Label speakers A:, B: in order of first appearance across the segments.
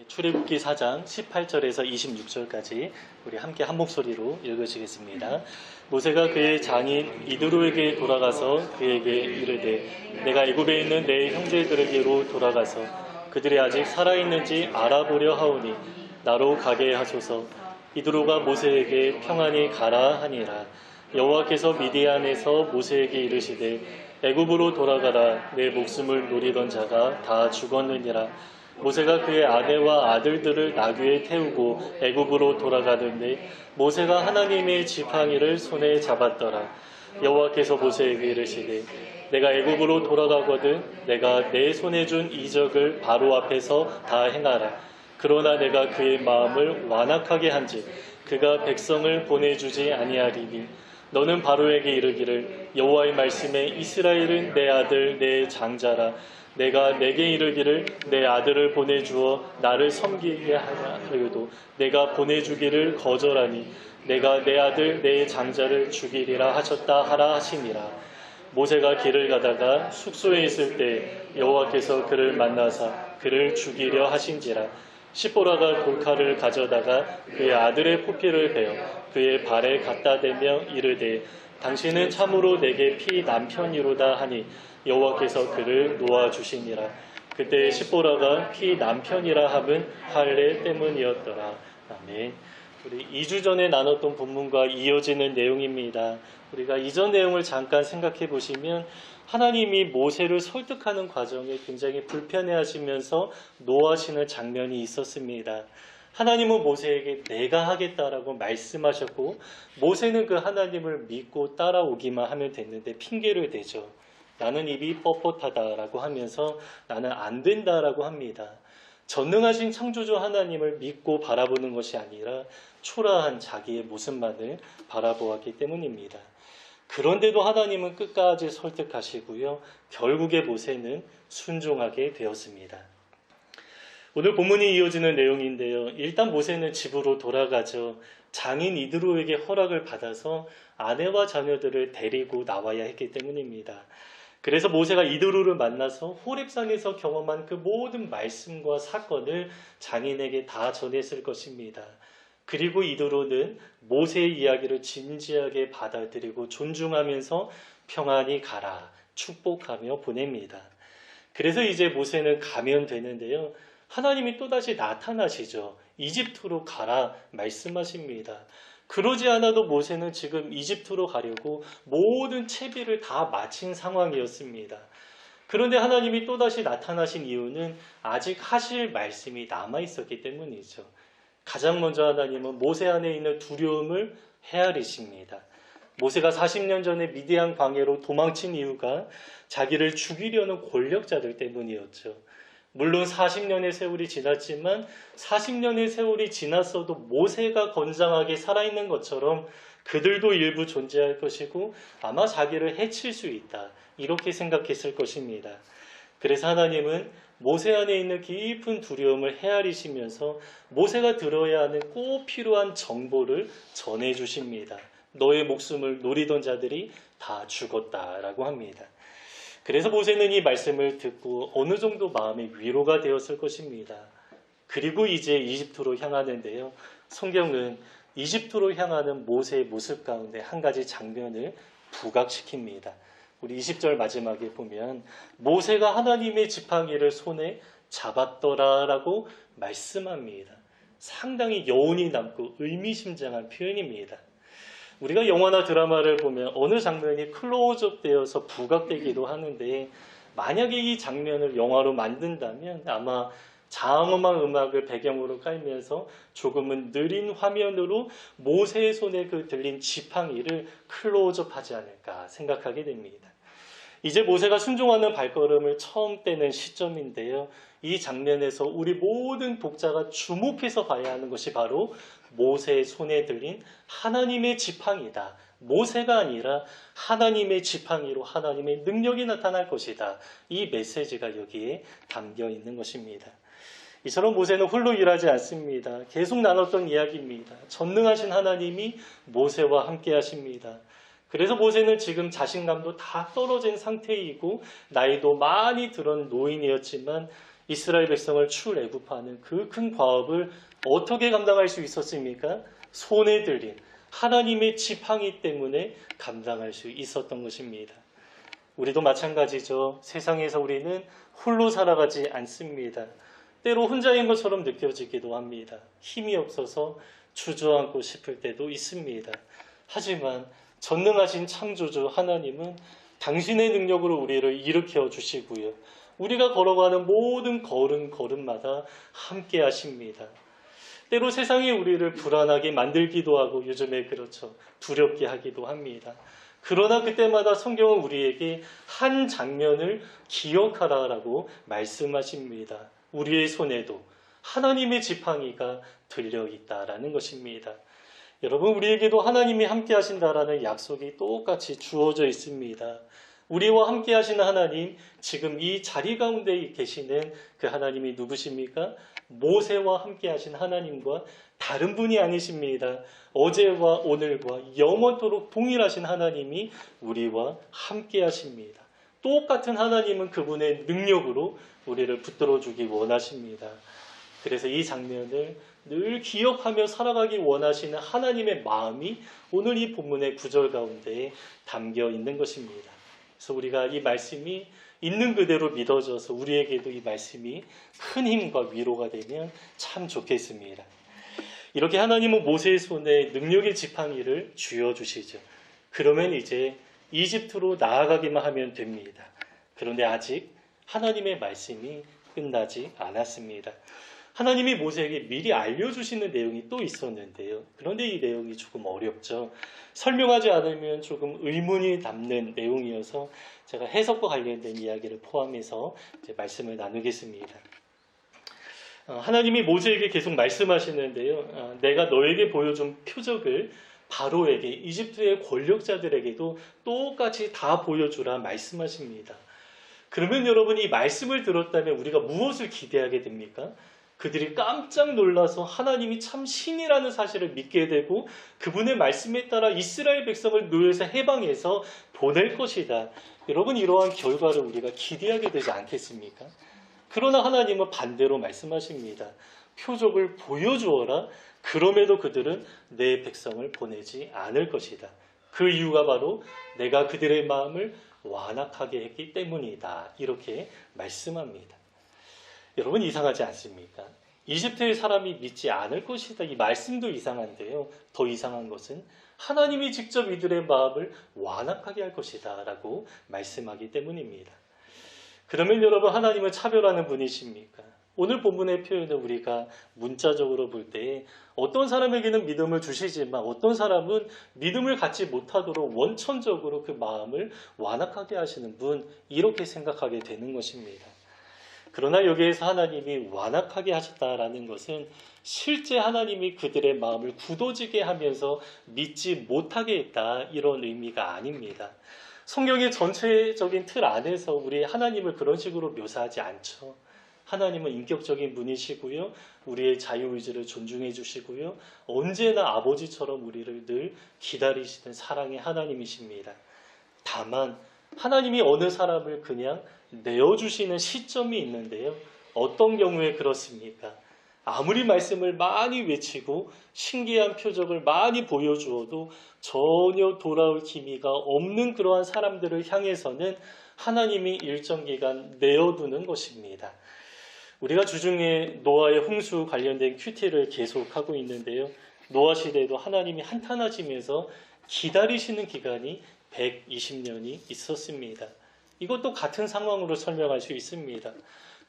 A: 출애굽기 4장 18절에서 26절까지 우리 함께 한 목소리로 읽으시겠습니다. 모세가 그의 장인 이드로에게 돌아가서 그에게 이르되 내가 애굽에 있는 내 형제들에게로 돌아가서 그들이 아직 살아있는지 알아보려 하오니 나로 가게 하소서. 이드로가 모세에게 평안히 가라 하니라. 여호와께서 미디안에서 모세에게 이르시되 애굽으로 돌아가라. 내 목숨을 노리던 자가 다 죽었느니라. 모세가 그의 아내와 아들들을 나귀에 태우고 애굽으로 돌아가는데 모세가 하나님의 지팡이를 손에 잡았더라. 여호와께서 모세에게 이르시되 내가 애굽으로 돌아가거든 내가 내 손에 준 이적을 바로 앞에서 다 행하라. 그러나 내가 그의 마음을 완악하게 한즉 그가 백성을 보내주지 아니하리니 너는 바로에게 이르기를 여호와의 말씀에 이스라엘은 내 아들 내 장자라. 내가 내게 이르기를 내 아들을 보내주어 나를 섬기게 하냐 하여도 내가 보내주기를 거절하니 내가 내 아들 내 장자를 죽이리라 하셨다 하라 하시니라. 모세가 길을 가다가 숙소에 있을 때 여호와께서 그를 만나사 그를 죽이려 하신지라. 시보라가 돌칼을 가져다가 그의 아들의 포피를 베어 그의 발에 갖다 대며 이르되 당신은 참으로 내게 피 남편이로다 하니 여호와께서 그를 놓아주시니라. 그때 시보라가 피 남편이라 함은 할례 때문이었더라. 아멘. 우리 2주 전에 나눴던 본문과 이어지는 내용입니다. 우리가 이전 내용을 잠깐 생각해 보시면 하나님이 모세를 설득하는 과정에 굉장히 불편해하시면서 노하시는 장면이 있었습니다. 하나님은 모세에게 내가 하겠다라고 말씀하셨고 모세는 그 하나님을 믿고 따라오기만 하면 됐는데 핑계를 대죠. 나는 입이 뻣뻣하다라고 하면서 나는 안 된다라고 합니다. 전능하신 창조주 하나님을 믿고 바라보는 것이 아니라 초라한 자기의 모습만을 바라보았기 때문입니다. 그런데도 하나님은 끝까지 설득하시고요. 결국에 모세는 순종하게 되었습니다. 오늘 본문이 이어지는 내용인데요. 일단 모세는 집으로 돌아가죠. 장인 이드로에게 허락을 받아서 아내와 자녀들을 데리고 나와야 했기 때문입니다. 그래서 모세가 이드로를 만나서 호렙산에서 경험한 그 모든 말씀과 사건을 장인에게 다 전했을 것입니다. 그리고 이드로는 모세의 이야기를 진지하게 받아들이고 존중하면서 평안히 가라 축복하며 보냅니다. 그래서 이제 모세는 가면 되는데요. 하나님이 또다시 나타나시죠. 이집트로 가라 말씀하십니다. 그러지 않아도 모세는 지금 이집트로 가려고 모든 채비를 다 마친 상황이었습니다. 그런데 하나님이 또다시 나타나신 이유는 아직 하실 말씀이 남아있었기 때문이죠. 가장 먼저 하나님은 모세 안에 있는 두려움을 헤아리십니다. 모세가 40년 전에 미디안 광야로 도망친 이유가 자기를 죽이려는 권력자들 때문이었죠. 물론 40년의 세월이 지났지만 40년의 세월이 지났어도 모세가 건장하게 살아있는 것처럼 그들도 일부 존재할 것이고 아마 자기를 해칠 수 있다. 이렇게 생각했을 것입니다. 그래서 하나님은 모세 안에 있는 깊은 두려움을 헤아리시면서 모세가 들어야 하는 꼭 필요한 정보를 전해주십니다. 너의 목숨을 노리던 자들이 다 죽었다라고 합니다. 그래서 모세는 이 말씀을 듣고 어느 정도 마음의 위로가 되었을 것입니다. 그리고 이제 이집트로 향하는데요. 성경은 이집트로 향하는 모세의 모습 가운데 한 가지 장면을 부각시킵니다. 우리 20절 마지막에 보면 모세가 하나님의 지팡이를 손에 잡았더라라고 말씀합니다. 상당히 여운이 남고 의미심장한 표현입니다. 우리가 영화나 드라마를 보면 어느 장면이 클로즈업 되어서 부각되기도 하는데 만약에 이 장면을 영화로 만든다면 아마 장엄한 음악을 배경으로 깔면서 조금은 느린 화면으로 모세의 손에 그 들린 지팡이를 클로즈업하지 않을까 생각하게 됩니다. 이제 모세가 순종하는 발걸음을 처음 떼는 시점인데요. 이 장면에서 우리 모든 독자가 주목해서 봐야 하는 것이 바로 모세의 손에 들린 하나님의 지팡이다. 모세가 아니라 하나님의 지팡이로 하나님의 능력이 나타날 것이다. 이 메시지가 여기에 담겨 있는 것입니다. 이처럼 모세는 홀로 일하지 않습니다. 계속 나눴던 이야기입니다. 전능하신 하나님이 모세와 함께 하십니다. 그래서 모세는 지금 자신감도 다 떨어진 상태이고 나이도 많이 들은 노인이었지만 이스라엘 백성을 출애굽하는 그 큰 과업을 어떻게 감당할 수 있었습니까? 손에 들린 하나님의 지팡이 때문에 감당할 수 있었던 것입니다. 우리도 마찬가지죠. 세상에서 우리는 홀로 살아가지 않습니다. 때로 혼자인 것처럼 느껴지기도 합니다. 힘이 없어서 주저앉고 싶을 때도 있습니다. 하지만 전능하신 창조주 하나님은 당신의 능력으로 우리를 일으켜 주시고요. 우리가 걸어가는 모든 걸음마다 함께 하십니다. 때로 세상이 우리를 불안하게 만들기도 하고 요즘에 그렇죠. 두렵게 하기도 합니다. 그러나 그때마다 성경은 우리에게 한 장면을 기억하라라고 말씀하십니다. 우리의 손에도 하나님의 지팡이가 들려있다라는 것입니다. 여러분, 우리에게도 하나님이 함께 하신다라는 약속이 똑같이 주어져 있습니다. 우리와 함께 하시는 하나님, 지금 이 자리 가운데 계시는 그 하나님이 누구십니까? 모세와 함께 하신 하나님과 다른 분이 아니십니다. 어제와 오늘과 영원토록 동일하신 하나님이 우리와 함께 하십니다. 똑같은 하나님은 그분의 능력으로 우리를 붙들어 주기 원하십니다. 그래서 이 장면을 늘 기억하며 살아가기 원하시는 하나님의 마음이 오늘 이 본문의 구절 가운데 담겨 있는 것입니다. 그래서 우리가 이 말씀이 있는 그대로 믿어져서 우리에게도 이 말씀이 큰 힘과 위로가 되면 참 좋겠습니다. 이렇게 하나님은 모세의 손에 능력의 지팡이를 쥐어주시죠. 그러면 이제 이집트로 나아가기만 하면 됩니다. 그런데 아직 하나님의 말씀이 끝나지 않았습니다. 하나님이 모세에게 미리 알려주시는 내용이 또 있었는데요. 그런데 이 내용이 조금 어렵죠. 설명하지 않으면 조금 의문이 남는 내용이어서 제가 해석과 관련된 이야기를 포함해서 이제 말씀을 나누겠습니다. 하나님이 모세에게 계속 말씀하시는데요. 내가 너에게 보여준 표적을 바로에게, 이집트의 권력자들에게도 똑같이 다 보여주라 말씀하십니다. 그러면 여러분, 이 말씀을 들었다면 우리가 무엇을 기대하게 됩니까? 그들이 깜짝 놀라서 하나님이 참 신이라는 사실을 믿게 되고 그분의 말씀에 따라 이스라엘 백성을 노예에서 해방해서 보낼 것이다. 여러분, 이러한 결과를 우리가 기대하게 되지 않겠습니까? 그러나 하나님은 반대로 말씀하십니다. 표적을 보여주어라. 그럼에도 그들은 내 백성을 보내지 않을 것이다. 그 이유가 바로 내가 그들의 마음을 완악하게 했기 때문이다. 이렇게 말씀합니다. 여러분, 이상하지 않습니까? 이집트의 사람이 믿지 않을 것이다. 이 말씀도 이상한데요. 더 이상한 것은 하나님이 직접 이들의 마음을 완악하게 할 것이다 라고 말씀하기 때문입니다. 그러면 여러분, 하나님은 차별하는 분이십니까? 오늘 본문의 표현을 우리가 문자적으로 볼 때 어떤 사람에게는 믿음을 주시지만 어떤 사람은 믿음을 갖지 못하도록 원천적으로 그 마음을 완악하게 하시는 분, 이렇게 생각하게 되는 것입니다. 그러나 여기에서 하나님이 완악하게 하셨다라는 것은 실제 하나님이 그들의 마음을 굳어지게 하면서 믿지 못하게 했다, 이런 의미가 아닙니다. 성경의 전체적인 틀 안에서 우리 하나님을 그런 식으로 묘사하지 않죠. 하나님은 인격적인 분이시고요. 우리의 자유의지를 존중해 주시고요. 언제나 아버지처럼 우리를 늘 기다리시는 사랑의 하나님이십니다. 다만 하나님이 어느 사람을 그냥 내어주시는 시점이 있는데요. 어떤 경우에 그렇습니까? 아무리 말씀을 많이 외치고 신기한 표적을 많이 보여주어도 전혀 돌아올 기미가 없는 그러한 사람들을 향해서는 하나님이 일정 기간 내어두는 것입니다. 우리가 주중에 노아의 홍수 관련된 큐티를 계속하고 있는데요. 노아 시대에도 하나님이 한탄하시면서 기다리시는 기간이 120년이 있었습니다. 이것도 같은 상황으로 설명할 수 있습니다.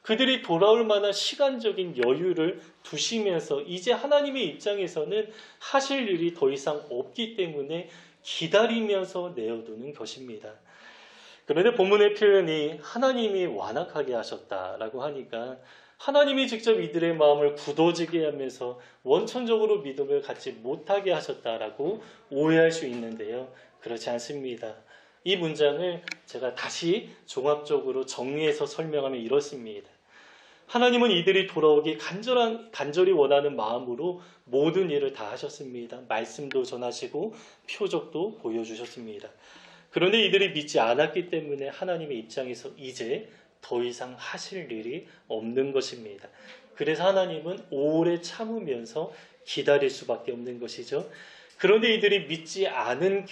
A: 그들이 돌아올 만한 시간적인 여유를 두시면서 이제 하나님의 입장에서는 하실 일이 더 이상 없기 때문에 기다리면서 내어두는 것입니다. 그런데 본문의 표현이 하나님이 완악하게 하셨다라고 하니까 하나님이 직접 이들의 마음을 굳어지게 하면서 원천적으로 믿음을 갖지 못하게 하셨다라고 오해할 수 있는데요. 그렇지 않습니다. 이 문장을 제가 다시 종합적으로 정리해서 설명하면 이렇습니다. 하나님은 이들이 돌아오기 간절히 원하는 마음으로 모든 일을 다 하셨습니다. 말씀도 전하시고 표적도 보여주셨습니다. 그런데 이들이 믿지 않았기 때문에 하나님의 입장에서 이제 더 이상 하실 일이 없는 것입니다. 그래서 하나님은 오래 참으면서 기다릴 수밖에 없는 것이죠. 그런데 이들이 믿지 않은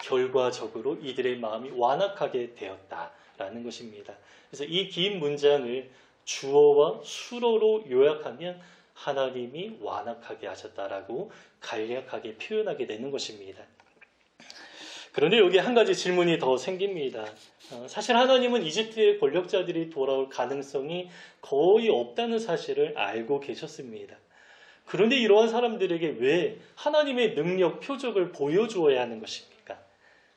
A: 결과적으로 이들의 마음이 완악하게 되었다라는 것입니다. 그래서 이 긴 문장을 주어와 수어로 요약하면 하나님이 완악하게 하셨다라고 간략하게 표현하게 되는 것입니다. 그런데 여기 한 가지 질문이 더 생깁니다. 사실 하나님은 이집트의 권력자들이 돌아올 가능성이 거의 없다는 사실을 알고 계셨습니다. 그런데 이러한 사람들에게 왜 하나님의 능력, 표적을 보여주어야 하는 것입니까?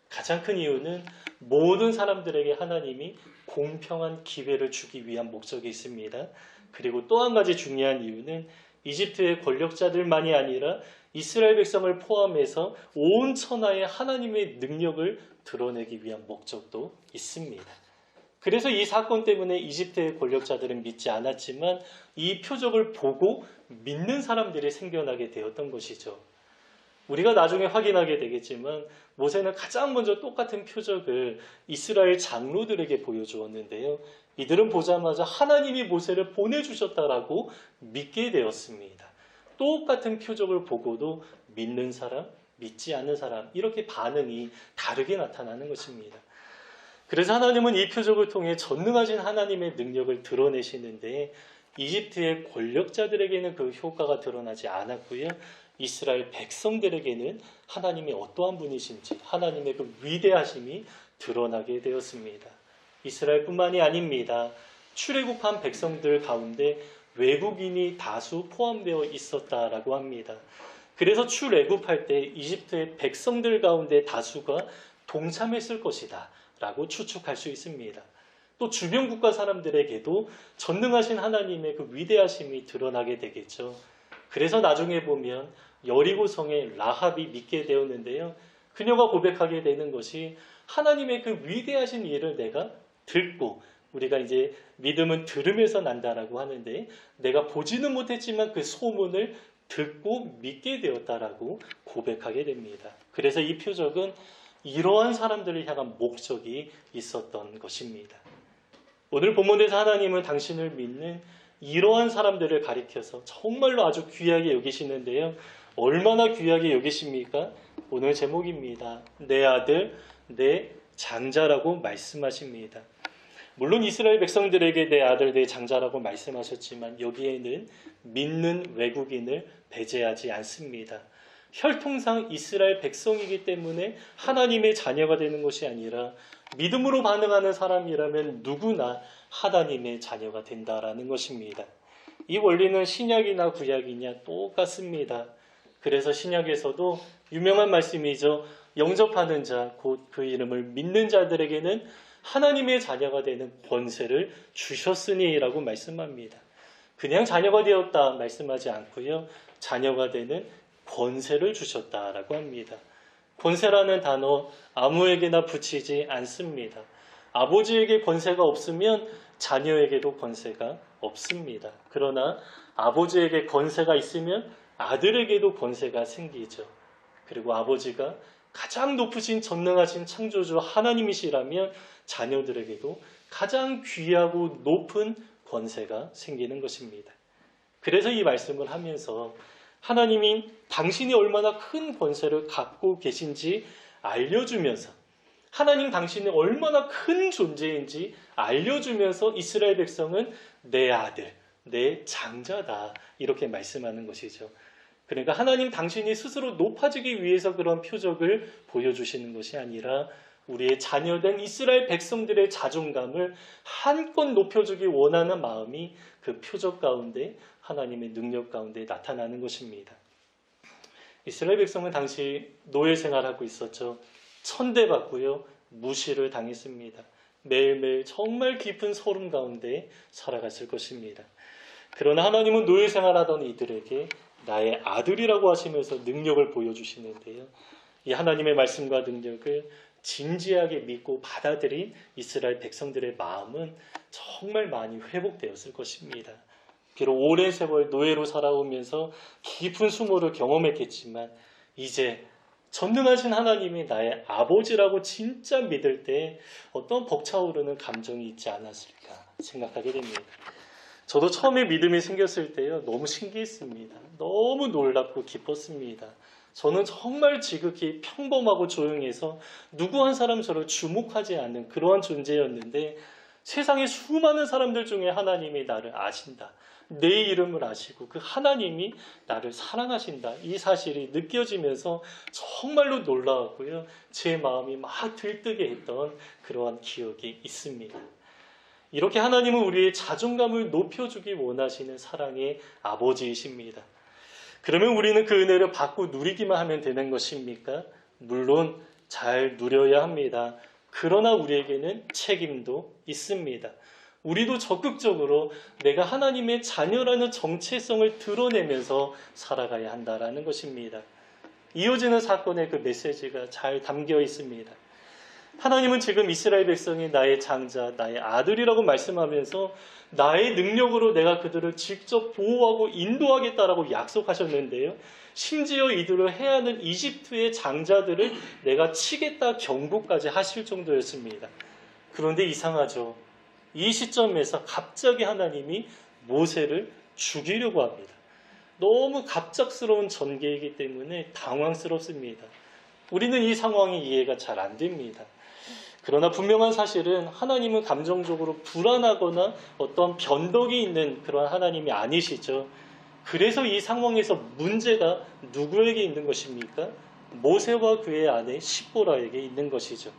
A: 가장 큰 이유는 모든 사람들에게 하나님이 공평한 기회를 주기 위한 목적이 있습니다. 그리고 또 한 가지 중요한 이유는 이집트의 권력자들만이 아니라 이스라엘 백성을 포함해서 온 천하에 하나님의 능력을 드러내기 위한 목적도 있습니다. 그래서 이 사건 때문에 이집트의 권력자들은 믿지 않았지만 이 표적을 보고 믿는 사람들이 생겨나게 되었던 것이죠. 우리가 나중에 확인하게 되겠지만 모세는 가장 먼저 똑같은 표적을 이스라엘 장로들에게 보여주었는데요. 이들은 보자마자 하나님이 모세를 보내주셨다라고 믿게 되었습니다. 똑같은 표적을 보고도 믿는 사람, 믿지 않는 사람 이렇게 반응이 다르게 나타나는 것입니다. 그래서 하나님은 이 표적을 통해 전능하신 하나님의 능력을 드러내시는데 이집트의 권력자들에게는 그 효과가 드러나지 않았고요. 이스라엘 백성들에게는 하나님이 어떠한 분이신지 하나님의 그 위대하심이 드러나게 되었습니다. 이스라엘뿐만이 아닙니다. 출애굽한 백성들 가운데 외국인이 다수 포함되어 있었다라고 합니다. 그래서 출애굽할 때 이집트의 백성들 가운데 다수가 동참했을 것이다 라고 추측할 수 있습니다. 또 주변 국가 사람들에게도 전능하신 하나님의 그 위대하심이 드러나게 되겠죠. 그래서 나중에 보면 여리고성의 라합이 믿게 되었는데요. 그녀가 고백하게 되는 것이 하나님의 그 위대하신 일을 내가 듣고, 우리가 이제 믿음은 들으면서 난다라고 하는데 내가 보지는 못했지만 그 소문을 듣고 믿게 되었다라고 고백하게 됩니다. 그래서 이 표적은 이러한 사람들을 향한 목적이 있었던 것입니다. 오늘 본문에서 하나님은 당신을 믿는 이러한 사람들을 가리켜서 정말로 아주 귀하게 여기시는데요. 얼마나 귀하게 여기십니까? 오늘 제목입니다. 내 아들, 내 장자라고 말씀하십니다. 물론 이스라엘 백성들에게 내 아들, 내 장자라고 말씀하셨지만 여기에는 믿는 외국인을 배제하지 않습니다. 혈통상 이스라엘 백성이기 때문에 하나님의 자녀가 되는 것이 아니라 믿음으로 반응하는 사람이라면 누구나 하나님의 자녀가 된다라는 것입니다. 이 원리는 신약이나 구약이냐 똑같습니다. 그래서 신약에서도 유명한 말씀이죠. 영접하는 자, 곧 그 이름을 믿는 자들에게는 하나님의 자녀가 되는 권세를 주셨으니라고 말씀합니다. 그냥 자녀가 되었다 말씀하지 않고요. 자녀가 되는 권세를 주셨다라고 합니다. 권세라는 단어 아무에게나 붙이지 않습니다. 아버지에게 권세가 없으면 자녀에게도 권세가 없습니다. 그러나 아버지에게 권세가 있으면 아들에게도 권세가 생기죠. 그리고 아버지가 가장 높으신 전능하신 창조주 하나님이시라면 자녀들에게도 가장 귀하고 높은 권세가 생기는 것입니다. 그래서 이 말씀을 하면서 하나님이 당신이 얼마나 큰 권세를 갖고 계신지 알려주면서 하나님 당신이 얼마나 큰 존재인지 알려주면서 이스라엘 백성은 내 아들, 내 장자다 이렇게 말씀하는 것이죠. 그러니까 하나님 당신이 스스로 높아지기 위해서 그런 표적을 보여주시는 것이 아니라 우리의 자녀된 이스라엘 백성들의 자존감을 한껏 높여주기 원하는 마음이 그 표적 가운데 하나님의 능력 가운데 나타나는 것입니다. 이스라엘 백성은 당시 노예 생활하고 있었죠. 천대받고요. 무시를 당했습니다. 매일매일 정말 깊은 소름 가운데 살아갔을 것입니다. 그러나 하나님은 노예 생활하던 이들에게 나의 아들이라고 하시면서 능력을 보여주시는데요. 이 하나님의 말씀과 능력을 진지하게 믿고 받아들인 이스라엘 백성들의 마음은 정말 많이 회복되었을 것입니다. 비록 오랜 세월 노예로 살아오면서 깊은 수모를 경험했겠지만 이제 전능하신 하나님이 나의 아버지라고 진짜 믿을 때 어떤 벅차오르는 감정이 있지 않았을까 생각하게 됩니다. 저도 처음에 믿음이 생겼을 때요, 너무 신기했습니다. 너무 놀랍고 기뻤습니다. 저는 정말 지극히 평범하고 조용해서 누구 한 사람 저를 주목하지 않는 그러한 존재였는데, 세상의 수많은 사람들 중에 하나님이 나를 아신다, 내 이름을 아시고 그 하나님이 나를 사랑하신다, 이 사실이 느껴지면서 정말로 놀라웠고요, 제 마음이 막 들뜨게 했던 그러한 기억이 있습니다. 이렇게 하나님은 우리의 자존감을 높여주기 원하시는 사랑의 아버지이십니다. 그러면 우리는 그 은혜를 받고 누리기만 하면 되는 것입니까? 물론 잘 누려야 합니다. 그러나 우리에게는 책임도 있습니다. 우리도 적극적으로 내가 하나님의 자녀라는 정체성을 드러내면서 살아가야 한다는 것입니다. 이어지는 사건의 그 메시지가 잘 담겨 있습니다. 하나님은 지금 이스라엘 백성이 나의 장자, 나의 아들이라고 말씀하면서 나의 능력으로 내가 그들을 직접 보호하고 인도하겠다라고 약속하셨는데요, 심지어 이들을 해하는 이집트의 장자들을 내가 치겠다 경고까지 하실 정도였습니다. 그런데 이상하죠. 이 시점에서 갑자기 하나님이 모세를 죽이려고 합니다. 너무 갑작스러운 전개이기 때문에 당황스럽습니다. 우리는 이 상황이 이해가 잘 안 됩니다. 그러나 분명한 사실은 하나님은 감정적으로 불안하거나 어떤 변덕이 있는 그런 하나님이 아니시죠. 그래서 이 상황에서 문제가 누구에게 있는 것입니까? 모세와 그의 아내 시보라에게 있는 것이죠.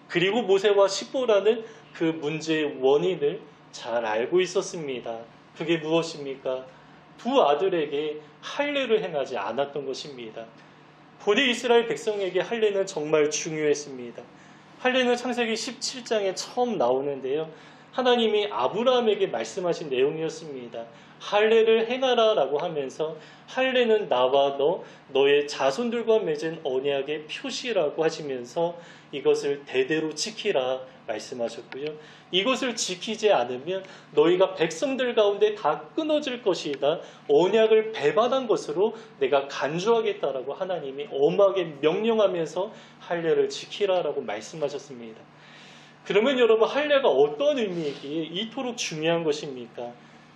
A: 그리고 모세와 시보라는 그 문제의 원인을 잘 알고 있었습니다. 그게 무엇입니까? 두 아들에게 할례를 행하지 않았던 것입니다. 고대 이스라엘 백성에게 할례는 정말 중요했습니다. 할례는 창세기 17장에 처음 나오는데요, 하나님이 아브라함에게 말씀하신 내용이었습니다. 할례를 행하라 라고 하면서, 할례는 나와 너의 자손들과 맺은 언약의 표시라고 하시면서 이것을 대대로 지키라 말씀하셨고요. 이것을 지키지 않으면 너희가 백성들 가운데 다 끊어질 것이다, 언약을 배반한 것으로 내가 간주하겠다라고 하나님이 엄하게 명령하면서 할례를 지키라라고 말씀하셨습니다. 그러면 여러분, 할례가 어떤 의미이기에 이토록 중요한 것입니까?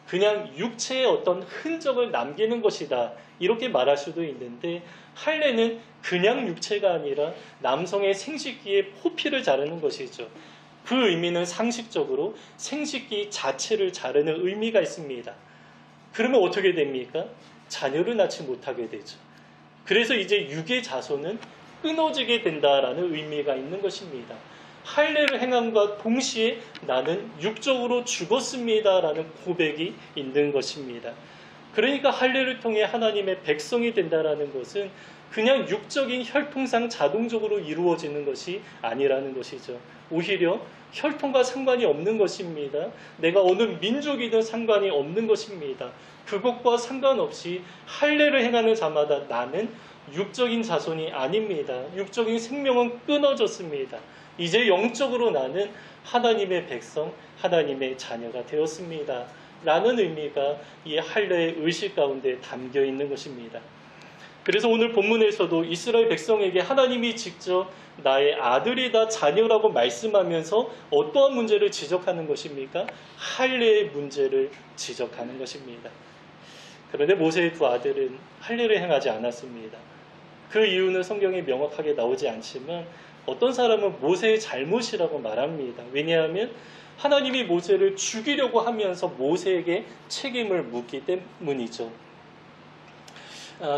A: 그냥 육체의 어떤 흔적을 남기는 것이다, 이렇게 말할 수도 있는데, 할례는 그냥 육체가 아니라 남성의 생식기에 포피를 자르는 것이죠. 그 의미는 상식적으로 생식기 자체를 자르는 의미가 있습니다. 그러면 어떻게 됩니까? 자녀를 낳지 못하게 되죠. 그래서 이제 육의 자손은 끊어지게 된다라는 의미가 있는 것입니다. 할례를 행함과 동시에 나는 육적으로 죽었습니다라는 고백이 있는 것입니다. 그러니까 할례를 통해 하나님의 백성이 된다라는 것은 그냥 육적인 혈통상 자동적으로 이루어지는 것이 아니라는 것이죠. 오히려 혈통과 상관이 없는 것입니다. 내가 어느 민족이든 상관이 없는 것입니다. 그것과 상관없이 할례를 행하는 자마다 나는 육적인 자손이 아닙니다. 육적인 생명은 끊어졌습니다. 이제 영적으로 나는 하나님의 백성, 하나님의 자녀가 되었습니다. 라는 의미가 이 할례의 의식 가운데 담겨 있는 것입니다. 그래서 오늘 본문에서도 이스라엘 백성에게 하나님이 직접 나의 아들이다, 자녀라고 말씀하면서 어떠한 문제를 지적하는 것입니까? 할례의 문제를 지적하는 것입니다. 그런데 모세의 두 아들은 할례를 행하지 않았습니다. 그 이유는 성경에 명확하게 나오지 않지만 어떤 사람은 모세의 잘못이라고 말합니다. 왜냐하면 하나님이 모세를 죽이려고 하면서 모세에게 책임을 묻기 때문이죠.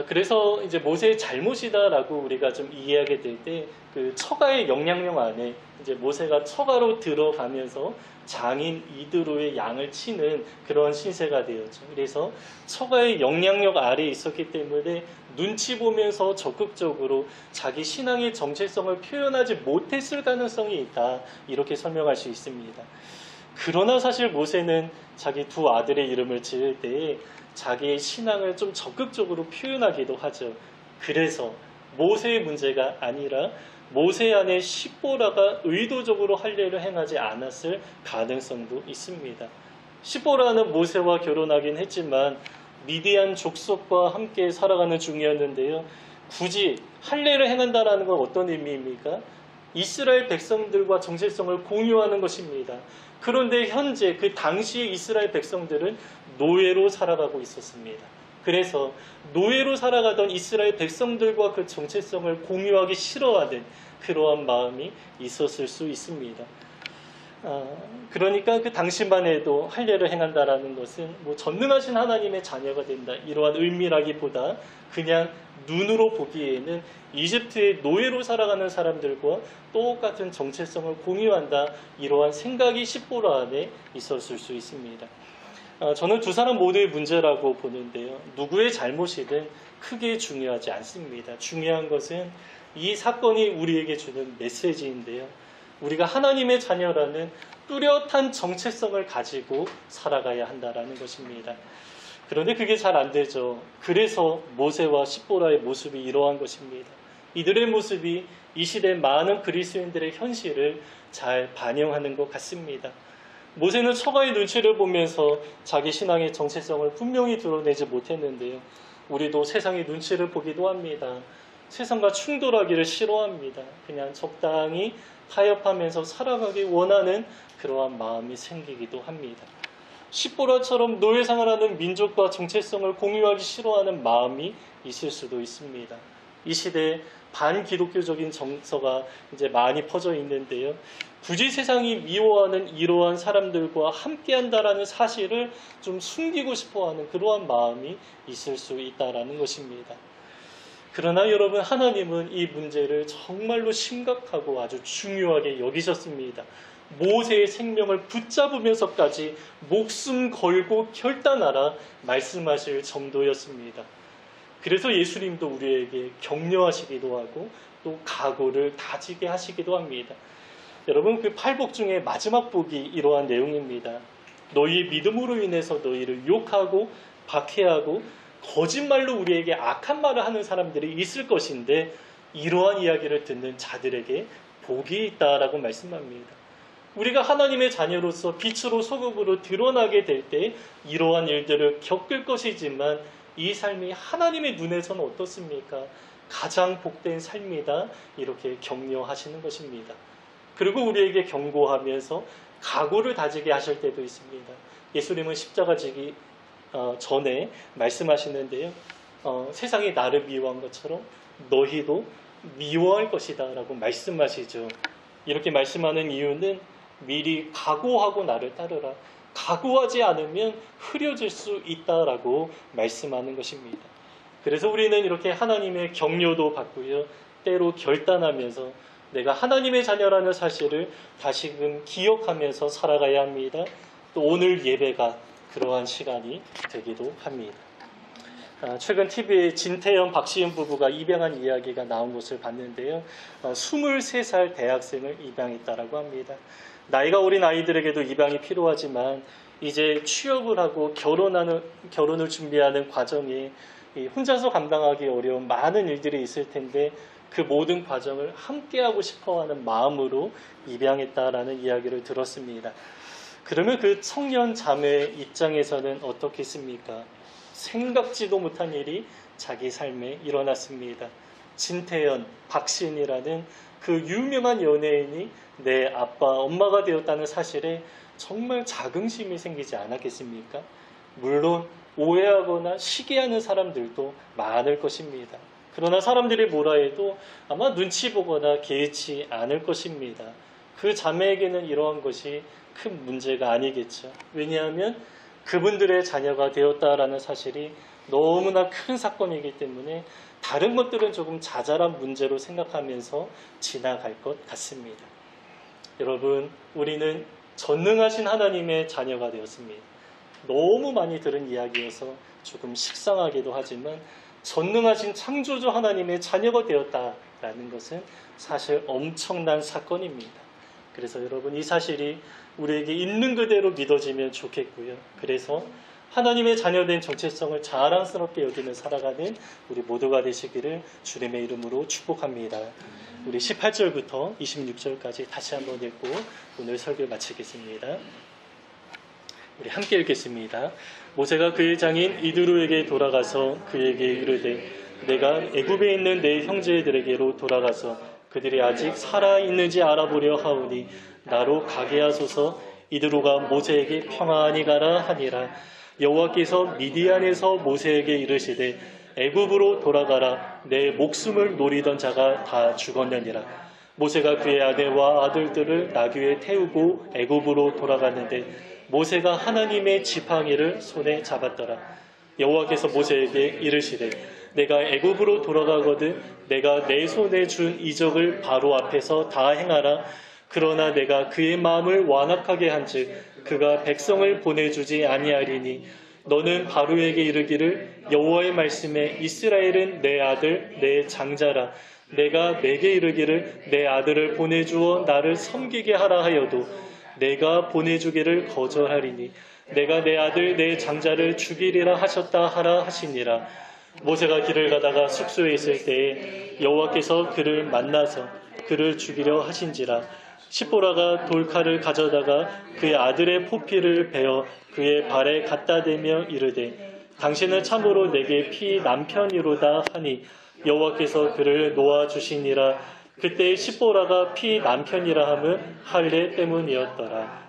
A: 그래서 이제 모세의 잘못이다라고 우리가 좀 이해하게 될 때, 그 처가의 영향력 안에 이제 모세가 처가로 들어가면서 장인 이드로의 양을 치는 그런 신세가 되었죠. 그래서 처가의 영향력 아래에 있었기 때문에 눈치 보면서 적극적으로 자기 신앙의 정체성을 표현하지 못했을 가능성이 있다, 이렇게 설명할 수 있습니다. 그러나 사실 모세는 자기 두 아들의 이름을 지을 때에 자기의 신앙을 좀 적극적으로 표현하기도 하죠. 그래서 모세의 문제가 아니라 모세 안에 시보라가 의도적으로 할례를 행하지 않았을 가능성도 있습니다. 시보라는 모세와 결혼하긴 했지만 미디안 족속과 함께 살아가는 중이었는데요, 굳이 할례를 행한다라는 건 어떤 의미입니까? 이스라엘 백성들과 정체성을 공유하는 것입니다. 그런데 현재 그 당시의 이스라엘 백성들은 노예로 살아가고 있었습니다. 그래서 노예로 살아가던 이스라엘 백성들과 그 정체성을 공유하기 싫어하는 그러한 마음이 있었을 수 있습니다. 그러니까 그 당시만 해도 할례를 행한다라는 것은 뭐 전능하신 하나님의 자녀가 된다 이러한 의미라기보다 그냥 눈으로 보기에는 이집트의 노예로 살아가는 사람들과 똑같은 정체성을 공유한다 이러한 생각이 십보라 안에 있었을 수 있습니다. 저는 두 사람 모두의 문제라고 보는데요. 누구의 잘못이든 크게 중요하지 않습니다. 중요한 것은 이 사건이 우리에게 주는 메시지인데요. 우리가 하나님의 자녀라는 뚜렷한 정체성을 가지고 살아가야 한다는 것입니다. 그런데 그게 잘 안 되죠. 그래서 모세와 십보라의 모습이 이러한 것입니다. 이들의 모습이 이 시대 많은 그리스도인들의 현실을 잘 반영하는 것 같습니다. 모세는 처가의 눈치를 보면서 자기 신앙의 정체성을 분명히 드러내지 못했는데요. 우리도 세상의 눈치를 보기도 합니다. 세상과 충돌하기를 싫어합니다. 그냥 적당히 타협하면서 살아가기 원하는 그러한 마음이 생기기도 합니다. 십보라처럼 노예생활 하는 민족과 정체성을 공유하기 싫어하는 마음이 있을 수도 있습니다. 이 시대에 반기독교적인 정서가 이제 많이 퍼져 있는데요. 굳이 세상이 미워하는 이러한 사람들과 함께한다라는 사실을 좀 숨기고 싶어하는 그러한 마음이 있을 수 있다라는 것입니다. 그러나 여러분, 하나님은 이 문제를 정말로 심각하고 아주 중요하게 여기셨습니다. 모세의 생명을 붙잡으면서까지 목숨 걸고 결단하라 말씀하실 정도였습니다. 그래서 예수님도 우리에게 격려하시기도 하고 또 각오를 다지게 하시기도 합니다. 여러분, 그 팔복 중에 마지막 복이 이러한 내용입니다. 너희의 믿음으로 인해서 너희를 욕하고 박해하고 거짓말로 우리에게 악한 말을 하는 사람들이 있을 것인데 이러한 이야기를 듣는 자들에게 복이 있다라고 말씀합니다. 우리가 하나님의 자녀로서 빛으로 소금으로 드러나게 될 때 이러한 일들을 겪을 것이지만 이 삶이 하나님의 눈에서는 어떻습니까? 가장 복된 삶이다 이렇게 격려하시는 것입니다. 그리고 우리에게 경고하면서 각오를 다지게 하실 때도 있습니다. 예수님은 십자가 지기 전에 말씀하시는데요. 세상이 나를 미워한 것처럼 너희도 미워할 것이다 라고 말씀하시죠. 이렇게 말씀하는 이유는 미리 각오하고 나를 따르라. 각오하지 않으면 흐려질 수 있다라고 말씀하는 것입니다. 그래서 우리는 이렇게 하나님의 격려도 받고요. 때로 결단하면서 내가 하나님의 자녀라는 사실을 다시금 기억하면서 살아가야 합니다. 또 오늘 예배가 그러한 시간이 되기도 합니다. 최근 TV에 진태현, 박시은 부부가 입양한 이야기가 나온 것을 봤는데요. 23살 대학생을 입양했다라고 합니다. 나이가 어린 아이들에게도 입양이 필요하지만 이제 취업을 하고 결혼을 준비하는 과정에 혼자서 감당하기 어려운 많은 일들이 있을 텐데 그 모든 과정을 함께하고 싶어하는 마음으로 입양했다라는 이야기를 들었습니다. 그러면 그 청년 자매 입장에서는 어떻겠습니까? 생각지도 못한 일이 자기 삶에 일어났습니다. 진태현, 박시은이라는 그 유명한 연예인이 내 아빠, 엄마가 되었다는 사실에 정말 자긍심이 생기지 않았겠습니까? 물론 오해하거나 시기하는 사람들도 많을 것입니다. 그러나 사람들이 뭐라 해도 아마 눈치 보거나 개의치 않을 것입니다. 그 자매에게는 이러한 것이 큰 문제가 아니겠죠. 왜냐하면 그분들의 자녀가 되었다라는 사실이 너무나 큰 사건이기 때문에 다른 것들은 조금 자잘한 문제로 생각하면서 지나갈 것 같습니다. 여러분, 우리는 전능하신 하나님의 자녀가 되었습니다. 너무 많이 들은 이야기여서 조금 식상하기도 하지만 전능하신 창조주 하나님의 자녀가 되었다라는 것은 사실 엄청난 사건입니다. 그래서 여러분, 이 사실이 우리에게 있는 그대로 믿어지면 좋겠고요. 그래서 하나님의 자녀된 정체성을 자랑스럽게 여기며 살아가는 우리 모두가 되시기를 주님의 이름으로 축복합니다. 우리 18절부터 26절까지 다시 한번 읽고 오늘 설교를 마치겠습니다. 우리 함께 읽겠습니다. 모세가 그의 장인 이드로에게 돌아가서 그에게 이르되 내가 애굽에 있는 내 형제들에게로 돌아가서 그들이 아직 살아 있는지 알아보려 하오니 나로 가게 하소서. 이드로가 모세에게 평안히 가라 하니라. 여호와께서 미디안에서 모세에게 이르시되 애굽으로 돌아가라. 내 목숨을 노리던 자가 다 죽었느니라. 모세가 그의 아내와 아들들을 나귀에 태우고 애굽으로 돌아갔는데 모세가 하나님의 지팡이를 손에 잡았더라. 여호와께서 모세에게 이르시되 내가 애굽으로 돌아가거든 내가 내 손에 준 이적을 바로 앞에서 다 행하라. 그러나 내가 그의 마음을 완악하게 한즉 그가 백성을 보내주지 아니하리니 너는 바로에게 이르기를 여호와의 말씀에 이스라엘은 내 아들 내 장자라. 내가 내게 이르기를 내 아들을 보내주어 나를 섬기게 하라 하여도 내가 보내주기를 거절하리니 내가 내 아들 내 장자를 죽이리라 하셨다 하라 하시니라. 모세가 길을 가다가 숙소에 있을 때에 여호와께서 그를 만나서 그를 죽이려 하신지라. 십보라가 돌칼을 가져다가 그의 아들의 포피를 베어 그의 발에 갖다 대며 이르되 당신은 참으로 내게 피 남편이로다 하니 여호와께서 그를 놓아주시니라. 그때 십보라가 피 남편이라 함은 할례 때문이었더라.